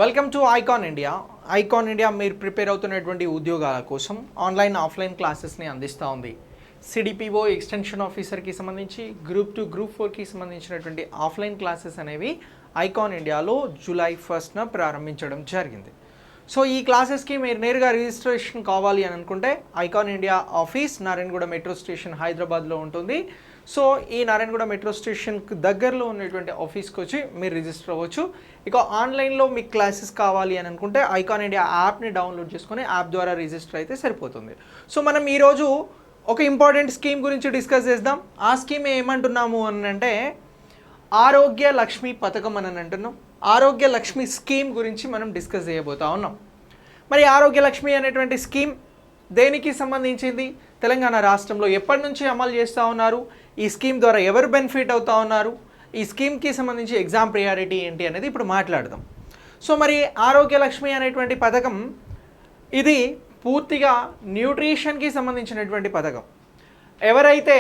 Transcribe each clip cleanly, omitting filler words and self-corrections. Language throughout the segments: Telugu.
Welcome to icon India. Icon India మీరు ప్రిపేర్ అవుతున్నటువంటి ఉద్యోగాల కోసం ఆన్లైన్ ఆఫ్లైన్ క్లాసెస్ని అందిస్తూ ఉంది. సిడిపిఓ ఎక్స్టెన్షన్ ఆఫీసర్కి సంబంధించి గ్రూప్ 2 గ్రూప్ 4కి సంబంధించినటువంటి ఆఫ్లైన్ క్లాసెస్ అనేవి ఐకాన్ ఇండియాలో జూలై 1న ప్రారంభించడం జరిగింది. సో ఈ క్లాసెస్కి మీరు నేరుగా రిజిస్ట్రేషన్ కావాలి అని అనుకుంటే Icon India office Narayanaguda metro station హైదరాబాద్లో ఉంటుంది. సో ఈ నారాయణగూడ మెట్రో స్టేషన్కి దగ్గరలో ఉన్నటువంటి ఆఫీస్కి వచ్చి మీరు రిజిస్టర్ అవ్వచ్చు. ఇక ఆన్లైన్లో మీకు క్లాసెస్ కావాలి అని అనుకుంటే ఐకాన్ ఇండియా యాప్ని డౌన్లోడ్ చేసుకొని యాప్ ద్వారా రిజిస్టర్ అయితే సరిపోతుంది. సో మనం ఈరోజు ఒక ఇంపార్టెంట్ స్కీమ్ గురించి డిస్కస్ చేద్దాం. ఆ స్కీమ్ ఏమంటున్నాము అని అంటే ఆరోగ్య లక్ష్మి పథకం అని అంటున్నాం. ఆరోగ్య లక్ష్మి స్కీమ్ గురించి మనం డిస్కస్ చేయబోతా ఉన్నాం. మరి ఆరోగ్య లక్ష్మి అనేటువంటి స్కీమ్ దేనికి సంబంధించింది, తెలంగాణ రాష్ట్రంలో ఎప్పటి నుంచి అమలు చేస్తూ ఉన్నారు, ఈ స్కీమ్ ద్వారా ఎవరు బెనిఫిట్ అవుతూ ఉన్నారు, ఈ స్కీమ్కి సంబంధించి ఎగ్జామ్ ప్రియారిటీ ఏంటి అనేది ఇప్పుడు మాట్లాడదాం. సో మరి ఆరోగ్య లక్ష్మి అనేటువంటి పథకం ఇది పూర్తిగా న్యూట్రిషన్కి సంబంధించినటువంటి పథకం. ఎవరైతే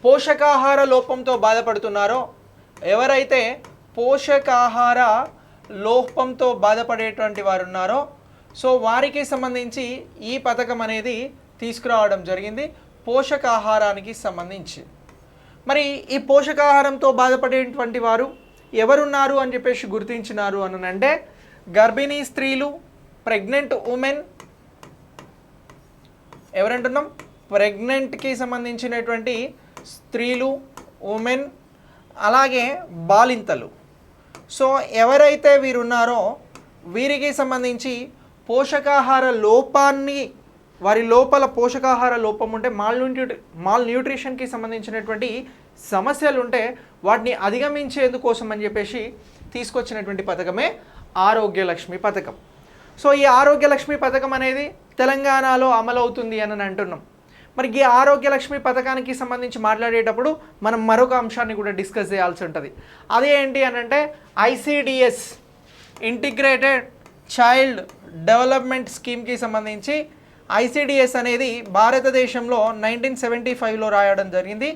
పోషకాహార లోపంతో బాధపడుతున్నారో, ఎవరైతే పోషకాహార లోపంతో బాధపడేటువంటి వారు ఉన్నారో సో వారికి సంబంధించి ఈ పథకం అనేది తీసుకురావడం జరిగింది పోషకాహారానికి సంబంధించి. మరి ఈ పోషకాహారంతో బాధపడేటువంటి వారు ఎవరున్నారు అని చెప్పేసి గుర్తించినారు అని అంటే గర్భిణీ స్త్రీలు, ప్రెగ్నెంట్ ఉమెన్, ఎవరంటున్నాం ప్రెగ్నెంట్కి సంబంధించినటువంటి స్త్రీలు, ఉమెన్, అలాగే బాలింతలు. సో ఎవరైతే వీరున్నారో వీరికి సంబంధించి పోషకాహార లోపాన్ని, వారి లోపల పోషకాహార లోపం ఉంటే మాల్ న్యూట్రిషన్కి సంబంధించినటువంటి సమస్యలు ఉంటే వాటిని అధిగమించేందుకోసం అని చెప్పేసి తీసుకొచ్చినటువంటి పథకమే ఆరోగ్య లక్ష్మి పథకం. సో ఈ ఆరోగ్య లక్ష్మి పథకం అనేది తెలంగాణలో అమలవుతుంది అని అంటున్నాం. మరి ఈ ఆరోగ్య లక్ష్మి పథకానికి సంబంధించి మాట్లాడేటప్పుడు మనం మరొక అంశాన్ని కూడా డిస్కస్ చేయాల్సి ఉంటుంది. అదే ఏంటి అని అంటే ఐసిడిఎస్ ఇంటిగ్రేటెడ్ చైల్డ్ డెవలప్మెంట్ స్కీమ్కి సంబంధించి ఐసిడిఎస్ అనేది భారతదేశంలో 1975లో రాయడం జరిగింది.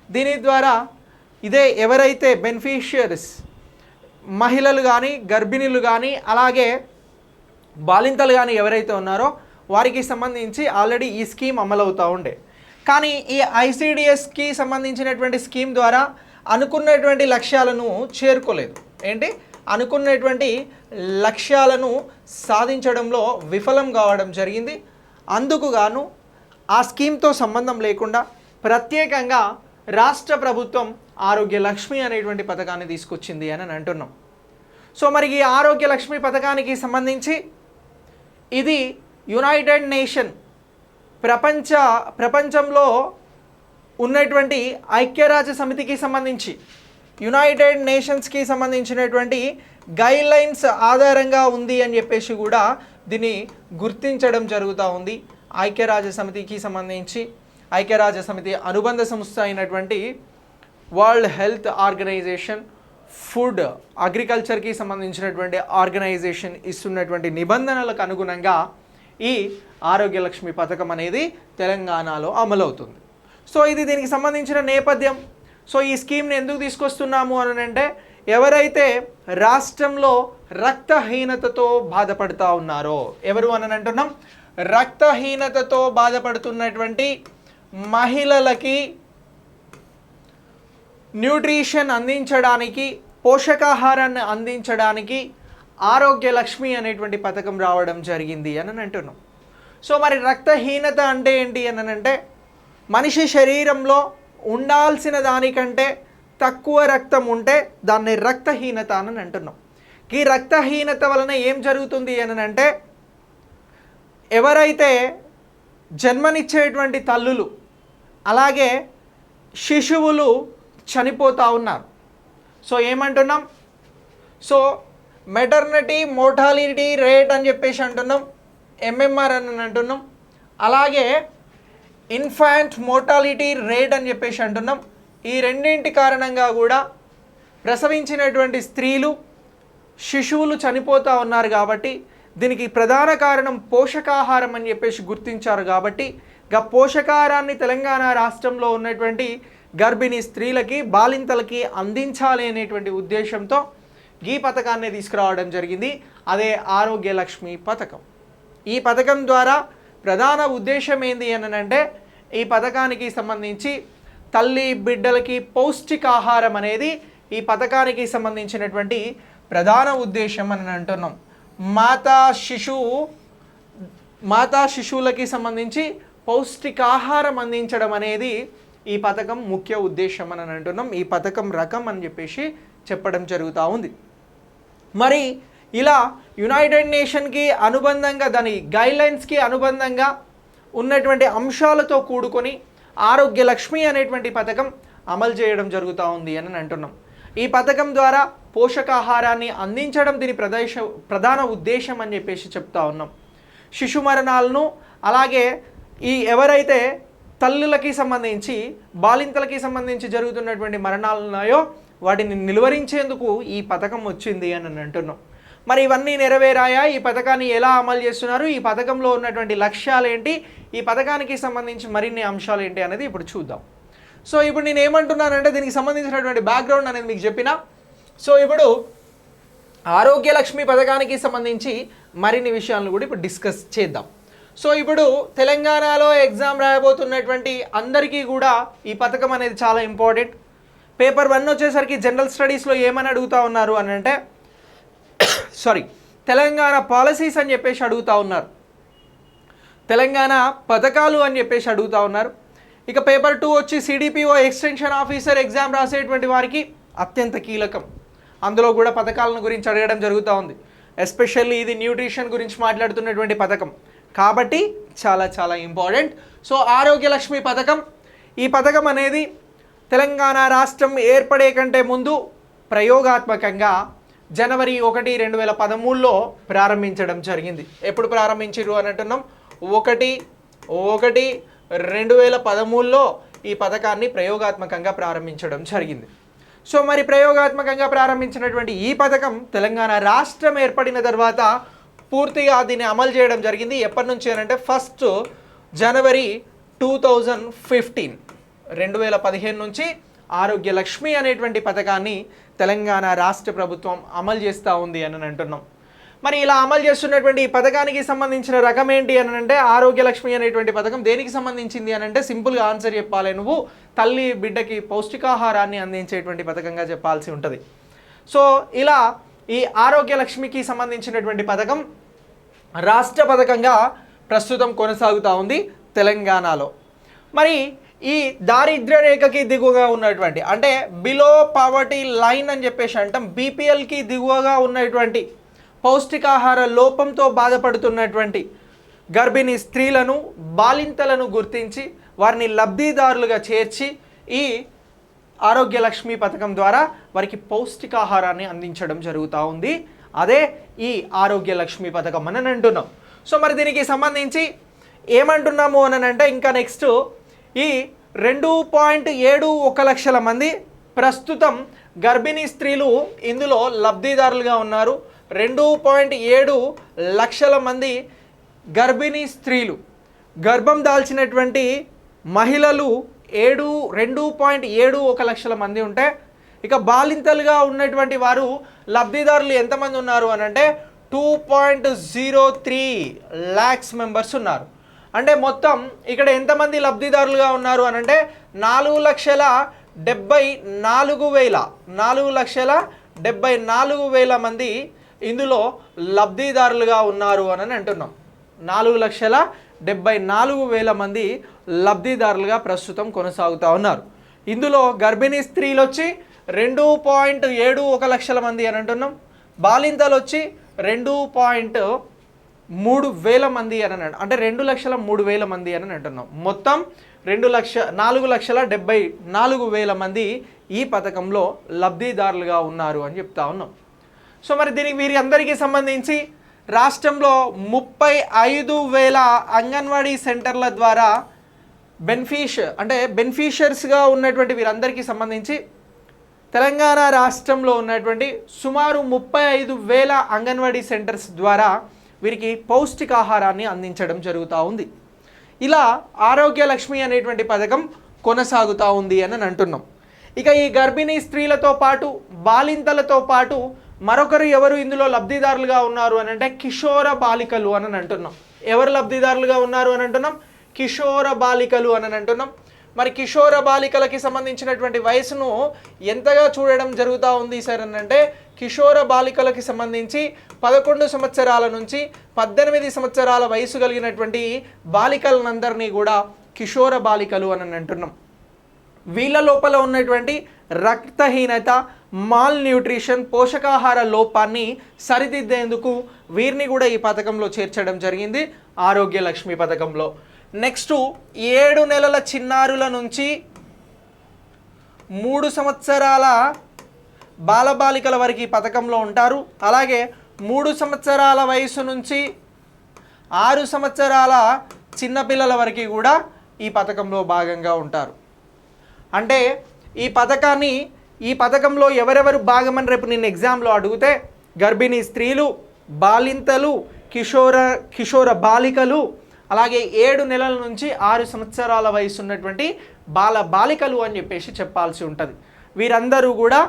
దీని ద్వారా ఇదే ఎవరైతే బెనిఫిషియరీస్ మహిళలు కానీ, గర్భిణీలు కానీ, అలాగే బాలింతలు కానీ ఎవరైతే ఉన్నారో వారికి సంబంధించి ఆల్రెడీ ఈ స్కీమ్ అమలవుతూ ఉండే. కానీ ఈ ఐసిడిఎస్కి సంబంధించినటువంటి స్కీమ్ ద్వారా అనుకున్నటువంటి లక్ష్యాలను చేరుకోలేదు. ఏంటి అనుకున్నటువంటి లక్ష్యాలను సాధించడంలో విఫలం కావడం జరిగింది. అందుకు గాను ఆ స్కీమ్తో సంబంధం లేకుండా ప్రత్యేకంగా రాష్ట్ర ప్రభుత్వం ఆరోగ్య లక్ష్మి అనేటువంటి పథకాన్ని తీసుకొచ్చింది అని అంటున్నాం. సో మరి ఈ ఆరోగ్య లక్ష్మి పథకానికి సంబంధించి ఇది యునైటెడ్ నేషన్ ప్రపంచంలో ఉన్నటువంటి ఐక్యరాజ్య సమితికి సంబంధించి యునైటెడ్ నేషన్స్కి సంబంధించినటువంటి గైడ్లైన్స్ ఆధారంగా ఉంది అని చెప్పేసి కూడా దీన్ని గుర్తించడం జరుగుతూ ఉంది. ఐక్యరాజ్య సమితికి సంబంధించి ఐక్యరాజ్య సమితి అనుబంధ సంస్థ అయినటువంటి వరల్డ్ హెల్త్ ఆర్గనైజేషన్, ఫుడ్ అగ్రికల్చర్కి సంబంధించినటువంటి ఆర్గనైజేషన్ ఇస్తున్నటువంటి నిబంధనలకు అనుగుణంగా ఈ ఆరోగ్య లక్ష్మి పథకం అనేది తెలంగాణలో అమలవుతుంది. సో ఇది దీనికి సంబంధించిన నేపథ్యం. సో ఈ స్కీమ్ని ఎందుకు తీసుకొస్తున్నాము అని అంటే ఎవరైతే రాష్ట్రంలో రక్తహీనతతో బాధపడుతూ ఉన్నారో, ఎవరు అని అంటున్నాం రక్తహీనతతో బాధపడుతున్నటువంటి మహిళలకి న్యూట్రిషన్ అందించడానికి, పోషకాహారాన్ని అందించడానికి ఆరోగ్య లక్ష్మి అనేటువంటి పథకం రావడం జరిగింది అని అంటున్నాం. సో మరి రక్తహీనత అంటే ఏంటి అని అంటే మనిషి శరీరంలో ఉండాల్సిన దానికంటే తక్కువ రక్తం ఉంటే దాన్ని రక్తహీనత అని అంటున్నాం. ఈ రక్తహీనత వలన ఏం జరుగుతుంది అని అంటే ఎవరైతే జన్మనిచ్చేటువంటి తల్లులు, అలాగే శిశువులు చనిపోతూ ఉన్నారు. సో ఏమంటున్నాం, సో మెటర్నిటీ మోర్టాలిటీ రేట్ అని చెప్పేసి అంటున్నాం, ఎంఎంఆర్ అని అంటున్నాం, అలాగే ఇన్ఫాంట్ మోర్టాలిటీ రేట్ అని చెప్పేసి అంటున్నాం. ఈ రెండింటి కారణంగా కూడా ప్రసవించినటువంటి స్త్రీలు, శిశువులు చనిపోతూ ఉన్నారు. కాబట్టి దీనికి ప్రధాన కారణం పోషకాహారం అని చెప్పేసి గుర్తించారు. కాబట్టి పోషకాహారాన్ని తెలంగాణ రాష్ట్రంలో ఉన్నటువంటి గర్భిణీ స్త్రీలకి, బాలింతలకి అందించాలి అనేటువంటి ఉద్దేశంతో ఈ పథకాన్ని తీసుకురావడం జరిగింది. అదే ఆరోగ్య లక్ష్మి పథకం. ఈ పథకం ద్వారా ప్రధాన ఉద్దేశం ఏంది అని అంటే ఈ పథకానికి సంబంధించి తల్లి బిడ్డలకి పౌష్టికాహారం అనేది ఈ పథకానికి సంబంధించినటువంటి ప్రధాన ఉద్దేశం అని అంటున్నాం. మాతా శిశువులకి సంబంధించి పౌష్టికాహారం అందించడం అనేది ఈ పథకం ముఖ్య ఉద్దేశం అని అంటున్నాం. ఈ పథకం రకం అని చెప్పేసి చెప్పడం జరుగుతూ ఉంది. మరి ఇలా యునైటెడ్ నేషన్కి అనుబంధంగా దాని గైడ్లైన్స్కి అనుబంధంగా ఉన్నటువంటి అంశాలతో కూడుకొని ఆరోగ్య లక్ష్మి అనేటువంటి పథకం అమలు చేయడం జరుగుతూ ఉంది అని అంటున్నాం. ఈ పథకం ద్వారా పోషకాహారాన్ని అందించడం దీని ప్రధాన ఉద్దేశం అని చెప్పేసి చెప్తా ఉన్నాం. శిశు మరణాలను అలాగే ఈ ఎవరైతే తల్లులకి సంబంధించి బాలింతలకి సంబంధించి జరుగుతున్నటువంటి మరణాలు ఉన్నాయో వాటిని నిలువరించేందుకు ఈ పథకం వచ్చింది అని అంటున్నాం. మరి ఇవన్నీ నెరవేరాయా? ఈ పథకాన్ని ఎలా అమలు చేస్తున్నారు? ఈ పథకంలో ఉన్నటువంటి లక్ష్యాలు ఏంటి? ఈ పథకానికి సంబంధించి మరిన్ని అంశాలు ఏంటి అనేది ఇప్పుడు చూద్దాం. సో ఇప్పుడు నేను ఏమంటున్నానంటే దీనికి సంబంధించినటువంటి బ్యాక్గ్రౌండ్ అనేది మీకు చెప్పిన. సో ఇప్పుడు ఆరోగ్య లక్ష్మి పథకానికి సంబంధించి మరిన్ని విషయాలను కూడా ఇప్పుడు డిస్కస్ చేద్దాం. సో ఇప్పుడు తెలంగాణలో ఎగ్జామ్ రాయబోతున్నటువంటి అందరికీ కూడా ఈ పథకం అనేది చాలా ఇంపార్టెంట్. పేపర్ 1 వచ్చేసరికి జనరల్ స్టడీస్లో ఏమని అడుగుతూ ఉన్నారు అని అంటే తెలంగాణ పాలసీస్ అని చెప్పేసి అడుగుతూ ఉన్నారు, తెలంగాణ పథకాలు అని చెప్పేసి అడుగుతూ ఉన్నారు. ఇక పేపర్ 2 వచ్చి సిడిపిఓ ఎక్స్టెన్షన్ ఆఫీసర్ ఎగ్జామ్ రాసేటువంటి వారికి అత్యంత కీలకం. అందులో కూడా పథకాలను గురించి అడగడం జరుగుతూ ఉంది. ఎస్పెషల్లీ ఇది న్యూట్రిషన్ గురించి మాట్లాడుతున్నటువంటి పథకం కాబట్టి చాలా చాలా ఇంపార్టెంట్. సో ఆరోగ్య లక్ష్మి పథకం, ఈ పథకం అనేది తెలంగాణ రాష్ట్రం ఏర్పడే కంటే ముందు ప్రయోగాత్మకంగా జనవరి 1, 2013లో ప్రారంభించడం జరిగింది. ఎప్పుడు ప్రారంభించారు అని అంటున్నాం? 1/1/2013లో ఈ పథకాన్ని ప్రయోగాత్మకంగా ప్రారంభించడం జరిగింది. సో మరి ప్రయోగాత్మకంగా ప్రారంభించినటువంటి ఈ పథకం తెలంగాణ రాష్ట్రం ఏర్పడిన తర్వాత పూర్తిగా దీన్ని అమలు చేయడం జరిగింది. ఎప్పటి నుంచి అని అంటే 1 జనవరి 2015 నుంచి ఆరోగ్య లక్ష్మి అనేటువంటి పథకాన్ని తెలంగాణ రాష్ట్ర ప్రభుత్వం అమలు చేస్తూ ఉంది అని అంటున్నాం. మరి ఇలా అమలు చేస్తున్నటువంటి ఈ పథకానికి సంబంధించిన రకం ఏంటి అని అంటే ఆరోగ్య లక్ష్మి అనేటువంటి పథకం దేనికి సంబంధించింది అని అంటే సింపుల్గా ఆన్సర్ చెప్పాలి. నువ్వు తల్లి బిడ్డకి పౌష్టికాహారాన్ని అందించేటువంటి పథకంగా చెప్పాల్సి ఉంటుంది. సో ఇలా ఈ ఆరోగ్య లక్ష్మికి సంబంధించినటువంటి పథకం రాష్ట్ర పథకంగా ప్రస్తుతం కొనసాగుతూ ఉంది తెలంగాణలో. మరి ఈ దారిద్ర్య రేఖకి దిగువగా ఉన్నటువంటి అంటే బిలో పావర్టీ లైన్ అని చెప్పేసి అంటాం, బీపీఎల్కి దిగువగా ఉన్నటువంటి పౌష్టికాహార లోపంతో బాధపడుతున్నటువంటి గర్భిణీ స్త్రీలను బాలింతలను గుర్తించి వారిని లబ్ధిదారులుగా చేర్చి ఈ ఆరోగ్య లక్ష్మి పథకం ద్వారా వారికి పౌష్టికాహారాన్ని అందించడం జరుగుతూ ఉంది. అదే ఈ ఆరోగ్య లక్ష్మి పథకం అని అంటున్నాం. సో మరి దీనికి సంబంధించి ఏమంటున్నాము అని అంటే ఇంకా నెక్స్ట్ ఈ 2.71 లక్షల మంది ప్రస్తుతం గర్భిణీ స్త్రీలు ఇందులో లబ్ధిదారులుగా ఉన్నారు. 2.7 లక్షల మంది గర్భిణీ స్త్రీలు, గర్భం దాల్చినటువంటి మహిళలు 2.71 లక్షల మంది ఉంటే ఇక బాలింతలుగా ఉన్నటువంటి వారు లబ్ధిదారులు ఎంతమంది ఉన్నారు అని అంటే 2.03 lakhs మెంబర్స్ ఉన్నారు. అంటే మొత్తం ఇక్కడ ఎంతమంది లబ్ధిదారులుగా ఉన్నారు అని అంటే 4,74,000 మంది ఇందులో లబ్ధిదారులుగా ఉన్నారు అని అంటున్నాం. 4,74,000 మంది లబ్ధిదారులుగా ప్రస్తుతం కొనసాగుతూ ఉన్నారు. ఇందులో గర్భిణీ స్త్రీలు వచ్చి 2.71 లక్షల మంది అని అంటున్నాం, బాలింతలు వచ్చి 2.3 మంది అని అంటే 2,03,000 మంది అని అంటున్నాం. మొత్తం 4,74,000 మంది ఈ పథకంలో లబ్ధిదారులుగా ఉన్నారు అని చెప్తా ఉన్నాం. సో మరి వీరి అందరికీ సంబంధించి రాష్ట్రంలో 35,000 అంగన్వాడీ సెంటర్ల ద్వారా బెనిఫిషియర్స్గా ఉన్నటువంటి వీరందరికీ సంబంధించి తెలంగాణ రాష్ట్రంలో ఉన్నటువంటి సుమారు 35,000 అంగన్వాడీ సెంటర్స్ ద్వారా వీరికి పౌష్టికాహారాన్ని అందించడం జరుగుతూ ఉంది. ఇలా ఆరోగ్య లక్ష్మి అనేటువంటి పథకం కొనసాగుతూ ఉంది అని అంటున్నాం. ఇక ఈ గర్భిణీ స్త్రీలతో పాటు బాలింతలతో పాటు మరొకరు ఎవరు ఇందులో లబ్ధిదారులుగా ఉన్నారు అని అంటే కిషోర బాలికలు అని అంటున్నాం. ఎవరు లబ్ధిదారులుగా ఉన్నారు అని అంటున్నాం? కిషోర బాలికలు అని అంటున్నాం. మరి కిషోర బాలికలకి సంబంధించినటువంటి వయసును ఎంతగా చూడడం జరుగుతూ ఉంది సార్ అని అంటే కిషోర బాలికలకి సంబంధించి 11 సంవత్సరాల నుంచి 18 సంవత్సరాల వయసు కలిగినటువంటి బాలికలందరినీ కూడా కిషోర బాలికలు అని అంటున్నాం. వీళ్ళ లోపల ఉన్నటువంటి రక్తహీనత, మాల్ న్యూట్రిషన్, పోషకాహార లోపాన్ని సరిదిద్దేందుకు వీరిని కూడా ఈ పథకంలో చేర్చడం జరిగింది ఆరోగ్య లక్ష్మి పథకంలో. నెక్స్ట్ 7 నెలల చిన్నారుల నుంచి 3 సంవత్సరాల బాలబాలికల వరకు ఈ పథకంలో ఉంటారు. అలాగే 3 సంవత్సరాల వయసు నుంచి 6 సంవత్సరాల చిన్నపిల్లల వరకు కూడా ఈ పథకంలో భాగంగా ఉంటారు. అంటే ఈ పథకంలో ఎవరెవరు భాగమని రేపు నేను ఎగ్జామ్లో అడిగితే గర్భిణీ స్త్రీలు, బాలింతలు, కిషోర బాలికలు, అలాగే 7 నెలల నుంచి 6 సంవత్సరాల వయసు ఉన్నటువంటి బాలికలు అని చెప్పేసి చెప్పాల్సి ఉంటుంది. వీరందరూ కూడా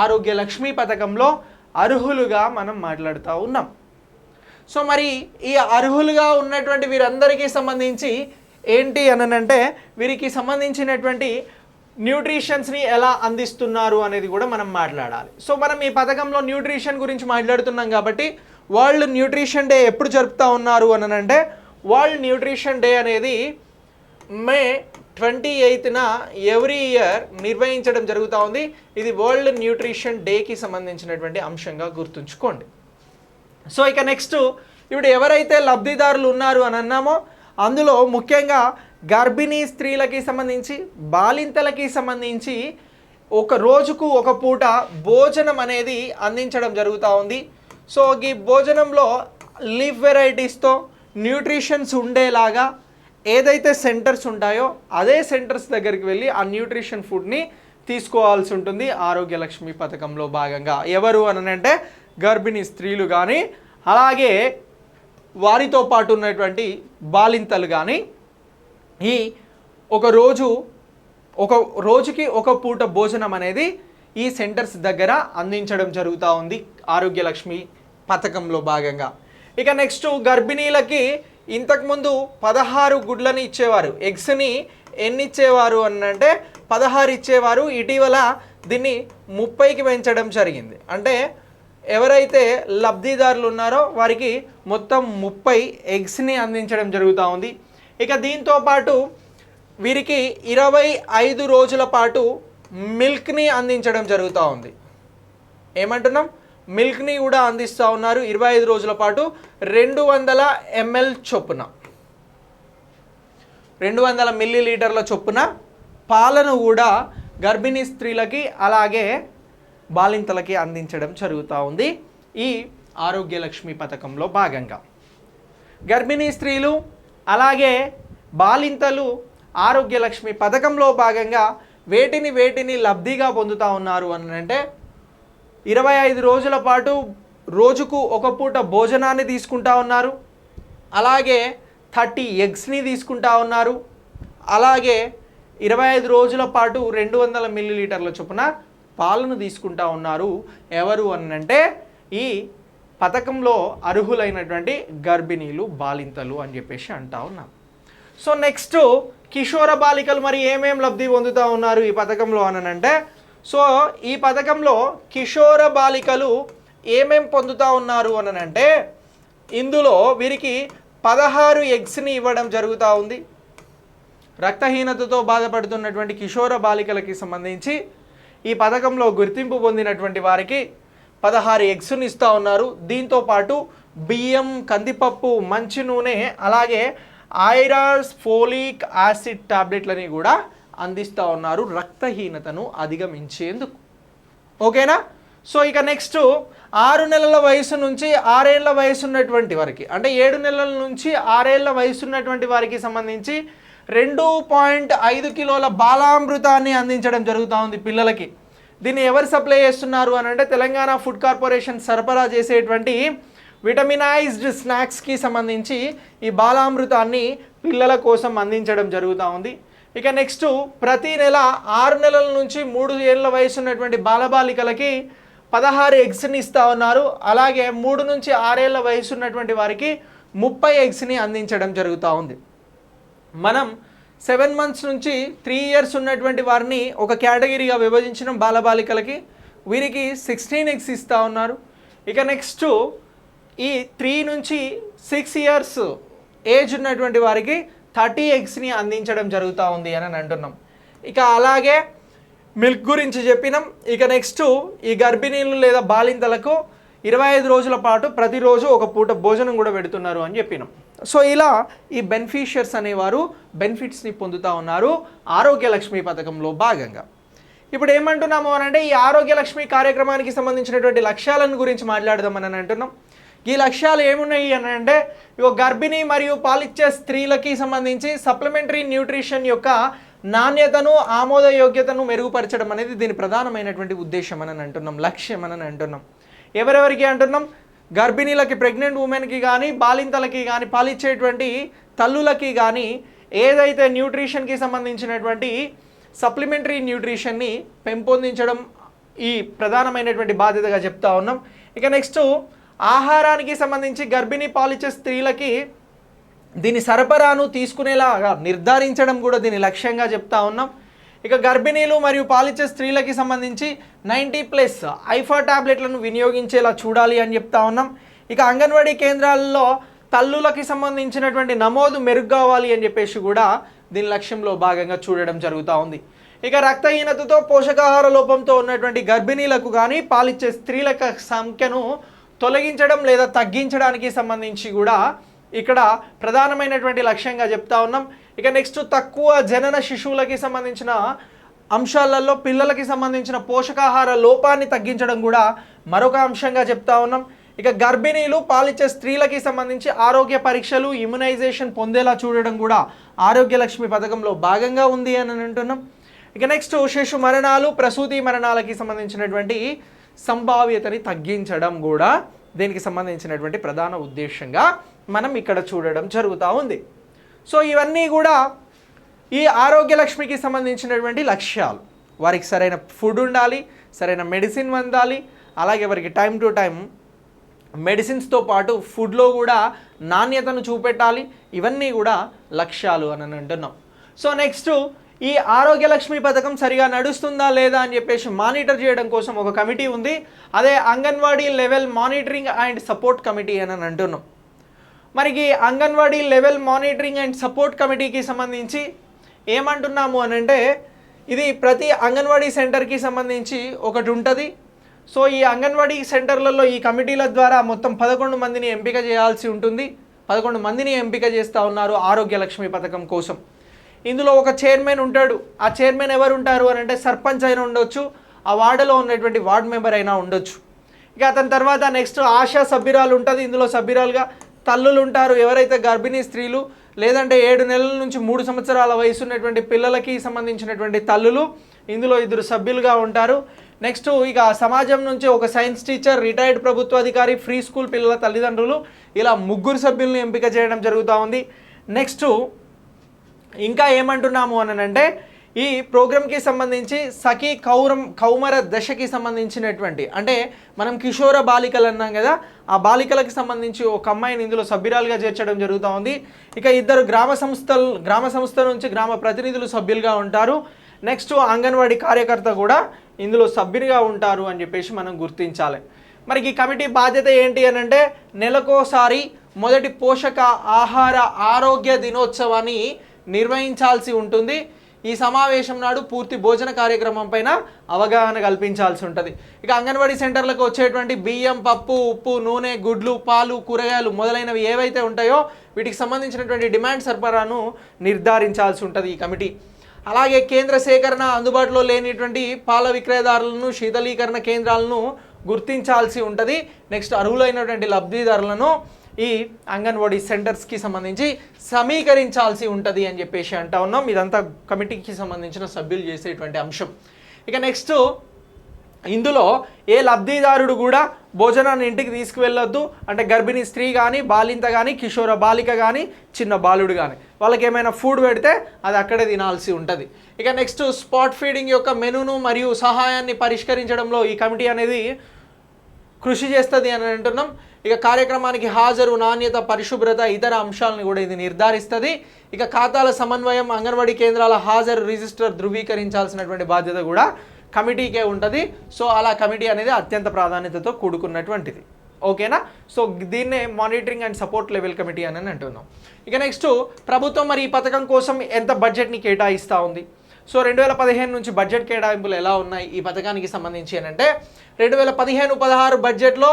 ఆరోగ్య లక్ష్మి పథకంలో అర్హులుగా మనం మాట్లాడుతూ ఉన్నాం. సో మరి ఈ అర్హులుగా ఉన్నటువంటి వీరందరికీ సంబంధించి ఏంటి అనంటే వీరికి సంబంధించినటువంటి న్యూట్రిషన్స్ని ఎలా అందిస్తున్నారు అనేది కూడా మనం మాట్లాడాలి. సో మనం ఈ పథకంలో న్యూట్రిషన్ గురించి మాట్లాడుతున్నాం కాబట్టి వరల్డ్ న్యూట్రిషన్ డే ఎప్పుడు జరుపుతూ ఉన్నారు అనంటే వరల్డ్ న్యూట్రిషన్ డే అనేది మే 28న ఎవ్రీ ఇయర్ నిర్వహించడం జరుగుతూ ఉంది. ఇది వరల్డ్ న్యూట్రిషన్ డేకి సంబంధించినటువంటి అంశంగా గుర్తుంచుకోండి. సో ఇక నెక్స్ట్ ఇప్పుడు ఎవరైతే లబ్ధిదారులు ఉన్నారు అని అన్నామో అందులో ముఖ్యంగా గర్భిణీ స్త్రీలకి సంబంధించి, బాలింతలకి సంబంధించి ఒక రోజుకు ఒక పూట భోజనం అనేది అందించడం జరుగుతూ ఉంది. సో ఈ భోజనంలో లీఫ్ వెరైటీస్తో న్యూట్రిషన్స్ ఉండేలాగా ఏదైతే సెంటర్స్ ఉంటాయో అదే సెంటర్స్ దగ్గరికి వెళ్ళి ఆ న్యూట్రిషన్ ఫుడ్ని తీసుకోవాల్సి ఉంటుంది ఆరోగ్య లక్ష్మి పథకంలో భాగంగా. ఎవరు అనంటే గర్భిణీ స్త్రీలు కానీ అలాగే వారితో పాటు ఉన్నటువంటి బాలింతలు కానీ ఈ ఒక రోజుకి ఒక పూట భోజనం అనేది ఈ సెంటర్స్ దగ్గర అందించడం జరుగుతూ ఉంది ఆరోగ్య లక్ష్మి పథకంలో భాగంగా. ఇక నెక్స్ట్ గర్భిణీలకి ఇంతకుముందు 16 గుడ్లని ఇచ్చేవారు. ఎగ్స్ని ఎన్ని ఇచ్చేవారు అంటే 16 ఇచ్చేవారు. ఇటీవల దీన్ని 30కి పెంచడం జరిగింది. అంటే ఎవరైతే లబ్ధిదారులు ఉన్నారో వారికి మొత్తం 30 ఎగ్స్ని అందించడం జరుగుతూ ఉంది. ఇక దీంతో పాటు వీరికి 25 రోజుల పాటు మిల్క్ని అందించడం జరుగుతూ ఉంది. ఏమంటున్నాం? మిల్క్ని కూడా అందిస్తూ ఉన్నారు 25 రోజుల పాటు 200 ml చొప్పున, 200 మిల్లీలీటర్ల చొప్పున పాలను కూడా గర్భిణీ స్త్రీలకి అలాగే బాలింతలకి అందించడం జరుగుతూ ఉంది ఈ ఆరోగ్య లక్ష్మి పథకంలో భాగంగా. గర్భిణీ స్త్రీలు అలాగే బాలింతలు ఆరోగ్య లక్ష్మి పథకంలో భాగంగా వేటిని లబ్ధిగా పొందుతూ ఉన్నారు అని అంటే 25 రోజుల పాటు రోజుకు ఒక పూట భోజనాన్ని తీసుకుంటా ఉన్నారు. అలాగే 30 ఎగ్స్ని తీసుకుంటా ఉన్నారు. అలాగే 25 రోజుల పాటు 200 మిల్లీలీటర్ల చొప్పున పాలను తీసుకుంటా ఉన్నారు. ఎవరు అనంటే ఈ పథకంలో అర్హులైనటువంటి గర్భిణీలు, బాలింతలు అని చెప్పేసి అంటా ఉన్నాం. సో నెక్స్ట్ కిషోర బాలికలు మరి ఏమేం లబ్ధి పొందుతూ ఉన్నారు ఈ పథకంలో అనంటే, సో ఈ పథకంలో కిషోర బాలికలు ఏమేం పొందుతూ ఉన్నారు అనంటే ఇందులో వీరికి 16 ఎగ్స్ని ఇవ్వడం జరుగుతూ ఉంది. రక్తహీనతతో బాధపడుతున్నటువంటి కిషోర బాలికలకి సంబంధించి ఈ పథకంలో గుర్తింపు పొందినటువంటి వారికి 16 ఎగ్స్ని ఇస్తూ ఉన్నారు. దీంతోపాటు బియ్యం, కందిపప్పు, మంచి నూనె అలాగే ఐరస్, ఫోలిక్ యాసిడ్ టాబ్లెట్లని కూడా అందిస్తూ ఉన్నారు రక్తహీనతను అధిగమించేందుకు. ఓకేనా? సో ఇక నెక్స్ట్ 6 నెలల వయసు నుంచి 6 ఏళ్ల వయసు ఉన్నటువంటి వారికి, అంటే 7 నెలల నుంచి 6 ఏళ్ల వయసు ఉన్నటువంటి వారికి సంబంధించి 2.5 కిలోల బాలామృతాన్ని అందించడం జరుగుతూ ఉంది పిల్లలకి. దీన్ని ఎవరు సప్లై చేస్తున్నారు అని అంటే తెలంగాణ ఫుడ్ కార్పొరేషన్ సరఫరా చేసేటువంటి విటమినైజ్డ్ స్నాక్స్కి సంబంధించి ఈ బాలామృతాన్ని పిల్లల కోసం అందించడం జరుగుతూ ఉంది. ఇక నెక్స్ట్ ప్రతి నెల 6 నెలల నుంచి 3 ఏళ్ల వయసు ఉన్నటువంటి బాలబాలికలకి 16 ఎగ్స్ని ఇస్తూ ఉన్నారు. అలాగే 3 నుంచి 6 ఏళ్ల వయసు ఉన్నటువంటి వారికి 30 ఎగ్స్ని అందించడం జరుగుతూ ఉంది. మనం 7 మంత్స్ నుంచి 3 ఇయర్స్ ఉన్నటువంటి వారిని ఒక కేటగిరీగా విభజించిన బాలబాలికలకి, వీరికి 16 ఎగ్స్ ఇస్తూ ఉన్నారు. ఇక నెక్స్ట్ ఈ 3 నుంచి 6 ఇయర్స్ ఏజ్ ఉన్నటువంటి వారికి 30 ఎగ్స్ని అందించడం జరుగుతూ ఉంది అని అంటున్నాం. ఇక అలాగే మిల్క్ గురించి చెప్పినాం. ఇక నెక్స్ట్ ఈ గర్భిణీలు లేదా బాలింతలకు 25 రోజుల పాటు ప్రతిరోజు ఒక పూట భోజనం కూడా పెడుతున్నారు అని చెప్పినాం. సో ఇలా ఈ బెనిఫిషియర్స్ అనేవారు బెనిఫిట్స్ని పొందుతూ ఉన్నారు ఆరోగ్యలక్ష్మి పథకంలో భాగంగా. ఇప్పుడు ఏమంటున్నాము అని అంటే ఈ ఆరోగ్యలక్ష్మి కార్యక్రమానికి సంబంధించినటువంటి లక్ష్యాలను గురించి మాట్లాడదామని అంటున్నాం. ఈ లక్ష్యాలు ఏమున్నాయి అని అంటే గర్భిణీ మరియు పాలిచ్చే స్త్రీలకి సంబంధించి సప్లిమెంటరీ న్యూట్రిషన్ యొక్క నాణ్యతను ఆమోదయోగ్యతను మెరుగుపరచడం అనేది దీని ప్రధానమైనటువంటి ఉద్దేశం అని అంటున్నాం, లక్ష్యం అని అంటున్నాం. ఎవరెవరికి అంటున్నాం? గర్భిణీలకి, ప్రెగ్నెంట్ ఉమెన్కి కానీ, బాలింతలకి కానీ, పాలిచ్చేటువంటి తల్లులకి కానీ ఏదైతే న్యూట్రిషన్కి సంబంధించినటువంటి సప్లిమెంటరీ న్యూట్రిషన్ని పెంపొందించడం ఈ ప్రధానమైనటువంటి బాధ్యతగా చెప్తా ఉన్నాం. ఇక నెక్స్ట్ ఆహారానికి సంబంధించి గర్భిణీ పాలిచ్చే స్త్రీలకి దీని సరఫరాను తీసుకునేలాగా నిర్ధారించడం కూడా దీని లక్ష్యంగా చెప్తా ఉన్నాం. ఇక గర్భిణీలు మరియు పాలిచ్చే స్త్రీలకి సంబంధించి 90+ ఐఫా టాబ్లెట్లను వినియోగించేలా చూడాలి అని చెప్తా ఉన్నాం. ఇక అంగన్వాడీ కేంద్రాల్లో తల్లులకి సంబంధించినటువంటి నమోదు మెరుగు కావాలి అని చెప్పేసి కూడా దీని లక్ష్యంలో భాగంగా చూడడం జరుగుతూ ఉంది. ఇక రక్తహీనతతో, పోషకాహార లోపంతో ఉన్నటువంటి గర్భిణీలకు కానీ పాలిచ్చే స్త్రీల సంఖ్యను తొలగించడం లేదా తగ్గించడానికి సంబంధించి కూడా ఇక్కడ ప్రధానమైనటువంటి లక్ష్యంగా చెప్తా ఉన్నాం. ఇక నెక్స్ట్ తక్కువ జనన శిశువులకి సంబంధించిన అంశాలలో పిల్లలకి సంబంధించిన పోషకాహార లోపాన్ని తగ్గించడం కూడా మరొక అంశంగా చెప్తా ఉన్నాం. ఇక గర్భిణీలు, పాలిచ్చే స్త్రీలకి సంబంధించి ఆరోగ్య పరీక్షలు, ఇమ్యునైజేషన్ పొందేలా చూడడం కూడా ఆరోగ్యలక్ష్మి పథకంలో భాగంగా ఉంది అని అంటున్నాం. ఇక నెక్స్ట్ శిశు మరణాలు, ప్రసూతి మరణాలకి సంబంధించినటువంటి సంభావ్యతని తగ్గించడం కూడా దీనికి సంబంధించినటువంటి ప్రధాన ఉద్దేశంగా మనం ఇక్కడ చూడడం జరుగుతూ ఉంది. సో ఇవన్నీ కూడా ఈ ఆరోగ్యలక్ష్మికి సంబంధించినటువంటి లక్ష్యాలు. వారికి సరైన ఫుడ్ ఉండాలి, సరైన మెడిసిన్ అందాలి, అలాగే వారికి టైం టు టైం మెడిసిన్స్తో పాటు ఫుడ్లో కూడా నాణ్యతను చూపెట్టాలి. ఇవన్నీ కూడా లక్ష్యాలు అని అంటున్నాం. సో నెక్స్ట్ ఈ ఆరోగ్యలక్ష్మి పథకం సరిగా నడుస్తుందా లేదా అని చెప్పేసి మానిటర్ చేయడం కోసం ఒక కమిటీ ఉంది. అదే anganwadi level monitoring and support committee అని అంటున్నాం. మరి ఈ anganwadi level monitoring and support కమిటీకి సంబంధించి ఏమంటున్నాము అని అంటే ఇది ప్రతి అంగన్వాడీ సెంటర్కి సంబంధించి ఒకటి ఉంటుంది. సో ఈ అంగన్వాడీ సెంటర్లలో ఈ కమిటీల ద్వారా మొత్తం 11 మందిని ఎంపిక చేయాల్సి ఉంటుంది. 11 మందిని ఎంపిక చేస్తూ ఉన్నారు ఆరోగ్యలక్ష్మి పథకం కోసం. ఇందులో ఒక చైర్మన్ ఉంటాడు. ఆ చైర్మన్ ఎవరు ఉంటారు అని అంటే సర్పంచ్ అయినా ఉండొచ్చు, ఆ వార్డులో ఉన్నటువంటి వార్డు మెంబర్ అయినా ఉండొచ్చు. ఇక అతని తర్వాత నెక్స్ట్ ఆశా సభ్యురాలు ఉంటుంది. ఇందులో సభ్యురాలుగా తల్లులు ఉంటారు, ఎవరైతే గర్భిణీ స్త్రీలు లేదంటే 7 నెలల నుంచి 3 సంవత్సరాల వయసు ఉన్నటువంటి పిల్లలకి సంబంధించినటువంటి తల్లులు ఇందులో 2 సభ్యులుగా ఉంటారు. నెక్స్ట్ ఇక సమాజం నుంచి ఒక సైన్స్ టీచర్, రిటైర్డ్ ప్రభుత్వ అధికారి, ఫ్రీ స్కూల్ పిల్లల తల్లిదండ్రులు, ఇలా 3 సభ్యులను ఎంపిక చేయడం జరుగుతూ ఉంది. నెక్స్ట్ ఇంకా ఏమంటున్నాము అని అంటే ఈ ప్రోగ్రామ్కి సంబంధించి సఖీ కౌమర దశకి సంబంధించినటువంటి అంటే మనం కిషోర బాలికలు అన్నాం కదా, ఆ బాలికలకు సంబంధించి ఒక అమ్మాయిని ఇందులో సభ్యురాలుగా చేర్చడం జరుగుతూ ఉంది. ఇక 2 గ్రామ సంస్థ నుంచి గ్రామ ప్రతినిధులు సభ్యులుగా ఉంటారు. నెక్స్ట్ అంగన్వాడీ కార్యకర్త కూడా ఇందులో సభ్యునిగా ఉంటారు అని చెప్పేసి మనం గుర్తించాలి. మరి ఈ కమిటీ బాధ్యత ఏంటి అని అంటే నెలకోసారి మొదటి పోషక ఆహార ఆరోగ్య దినోత్సవాన్ని నిర్వహించాల్సి ఉంటుంది. ఈ సమావేశం నాడు పూర్తి భోజన కార్యక్రమం పైన అవగాహన కల్పించాల్సి ఉంటుంది. ఇక అంగన్వాడీ సెంటర్లకు వచ్చేటువంటి బియ్యం, పప్పు, ఉప్పు, నూనె, గుడ్లు, పాలు, కూరగాయలు మొదలైనవి ఏవైతే ఉంటాయో వీటికి సంబంధించినటువంటి డిమాండ్ సరఫరాను నిర్ధారించాల్సి ఉంటుంది ఈ కమిటీ. అలాగే కేంద్ర సేకరణ అందుబాటులో లేనిటువంటి పాల విక్రయదారులను, శీతలీకరణ కేంద్రాలను గుర్తించాల్సి ఉంటుంది. నెక్స్ట్ అర్హులైనటువంటి లబ్ధిదారులను ఈ అంగన్వాడీ సెంటర్స్కి సంబంధించి సమీకరించాల్సి ఉంటుంది అని చెప్పేసి అంటా ఉన్నాం. ఇదంతా కమిటీకి సంబంధించిన సభ్యులు చేసేటువంటి అంశం. ఇక నెక్స్ట్ ఇందులో ఏ లబ్ధిదారుడు కూడా భోజనాన్ని ఇంటికి తీసుకువెళ్ళొద్దు. అంటే గర్భిణీ స్త్రీ కానీ, బాలింత కానీ, కిషోర బాలిక కానీ, చిన్న బాలుడు కానీ వాళ్ళకి ఏమైనా ఫుడ్ పెడితే అది అక్కడే తినాల్సి ఉంటుంది. ఇక నెక్స్ట్ స్పాట్ ఫీడింగ్ యొక్క మెనూను మరియు సహాయాన్ని పరిష్కరించడంలో ఈ కమిటీ అనేది కృషి చేస్తుంది అని అంటున్నాం. ఇక కార్యక్రమానికి హాజరు, నాణ్యత, పరిశుభ్రత, ఇతర అంశాలను కూడా ఇది నిర్ధారిస్తుంది. ఇక ఖాతాల సమన్వయం, అంగన్వాడీ కేంద్రాల హాజరు, రిజిస్టర్ ధృవీకరించాల్సినటువంటి బాధ్యత కూడా కమిటీకే ఉంటుంది. సో అలా కమిటీ అనేది అత్యంత ప్రాధాన్యతతో కూడుకున్నటువంటిది. ఓకేనా? సో దీన్నే monitoring and support level committee అని అంటున్నాం. ఇక నెక్స్ట్, ప్రభుత్వం మరి ఈ పథకం కోసం ఎంత బడ్జెట్ని కేటాయిస్తూ ఉంది? సో 2015 నుంచి బడ్జెట్ కేటాయింపులు ఎలా ఉన్నాయి ఈ పథకానికి సంబంధించి అని అంటే 2015-16 బడ్జెట్లో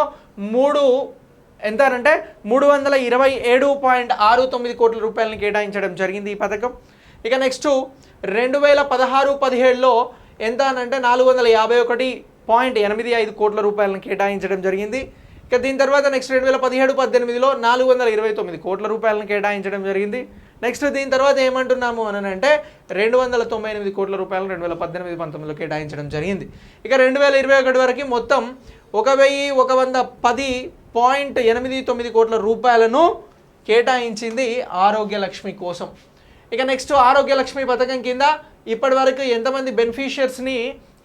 ఎంత అంటే 327.69 కోట్ల రూపాయలని కేటాయించడం జరిగింది ఈ పథకం. ఇక నెక్స్ట్ 2016-17లో ఎంత అనంటే 451.85 కోట్ల రూపాయలను కేటాయించడం జరిగింది. ఇక దీని తర్వాత నెక్స్ట్ 2017-18లో 429 కోట్ల రూపాయలను కేటాయించడం జరిగింది. నెక్స్ట్ దీని తర్వాత ఏమంటున్నాము అని అంటే 298 కోట్ల రూపాయలను 2018-19లో కేటాయించడం జరిగింది. ఇక 2021 వరకు మొత్తం 1110.89 కోట్ల రూపాయలను కేటాయించింది ఆరోగ్య లక్ష్మి కోసం. ఇక నెక్స్ట్ ఆరోగ్య లక్ష్మి పథకం కింద ఇప్పటి వరకు ఎంతమంది బెనిఫిషియర్స్ని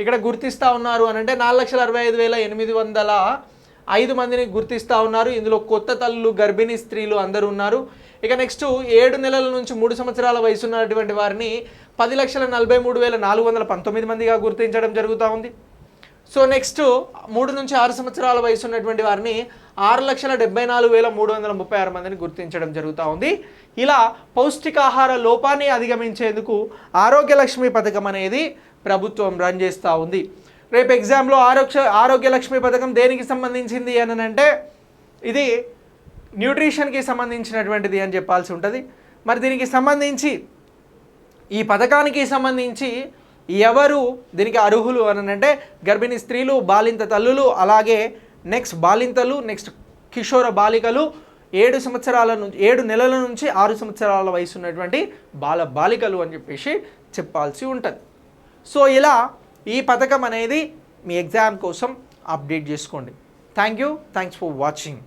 ఇక్కడ గుర్తిస్తూ ఉన్నారు అని అంటే 465,805 మందిని గుర్తిస్తూ ఉన్నారు. ఇందులో కొత్త తల్లులు, గర్భిణీ స్త్రీలు అందరూ ఉన్నారు. ఇక నెక్స్ట్ 7 నెలల నుంచి 3 సంవత్సరాల వయసు ఉన్నటువంటి వారిని 10,43,419 మందిగా గుర్తించడం జరుగుతూ ఉంది. సో నెక్స్ట్ 3 నుంచి 6 సంవత్సరాల వయసు ఉన్నటువంటి వారిని 6,74,336 మందిని గుర్తించడం జరుగుతూ ఉంది. ఇలా పౌష్టికాహార లోపాన్ని అధిగమించేందుకు ఆరోగ్య లక్ష్మి పథకం అనేది ప్రభుత్వం రన్ చేస్తూ ఉంది. రేపు ఎగ్జామ్లో ఆరోగ్య లక్ష్మి పథకం దేనికి సంబంధించింది అని అంటే ఇది న్యూట్రిషన్కి సంబంధించినటువంటిది అని చెప్పాల్సి ఉంటుంది. మరి దీనికి సంబంధించి ఈ పథకానికి సంబంధించి ఎవరు దీనికి అర్హులు అని అంటే గర్భిణీ స్త్రీలు, బాలింత తల్లులు, అలాగే నెక్స్ట్ బాలింతలు, నెక్స్ట్ కిషోర బాలికలు, 7 నెలల నుంచి 6 సంవత్సరాల వయసు ఉన్నటువంటి బాలికలు అని చెప్పేసి చెప్పాల్సి ఉంటుంది. సో ఇలా ఈ పథకం అనేది మీ ఎగ్జామ్ కోసం అప్డేట్ చేసుకోండి. Thanks for watching.